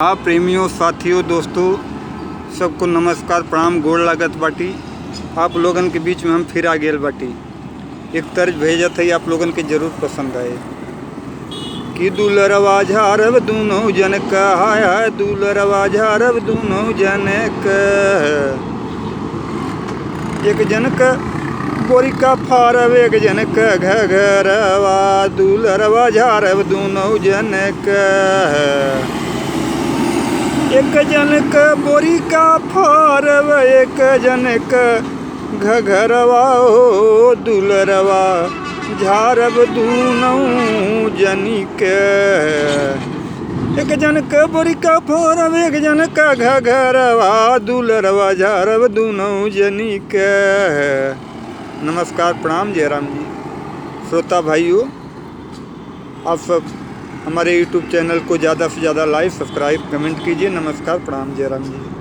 हाँ प्रेमियों, साथियों, दोस्तों, सबको नमस्कार, प्रणाम, गोड़ लागत बाटी। आप लोगन के बीच में हम फिर आ गेल बाटी। एक तर्ज भेजा था, आप लोगन के जरूर पसंद आए कि दुलरवा झारब दूनों जन का, हाय हाय दुलरवा झारब दूनों जन का, एक जन का बोरी का फारब, एक जन का घरवा, दुलरवा झारब दूनों जन का, एक जन का बोरी का फारब, एक जन का घरवा, हो दुलरवा झारब दूनों जनी के, एक जन का बोरी का फारब, एक जन का घरवा, दुलरवा झारब दूनों जनी के। नमस्कार, प्रणाम, जय राम जी। श्रोता भाइयों, आप सब हमारे YouTube चैनल को ज़्यादा से ज़्यादा लाइक, सब्सक्राइब, कमेंट कीजिए। नमस्कार, प्रणाम, जय राम जी।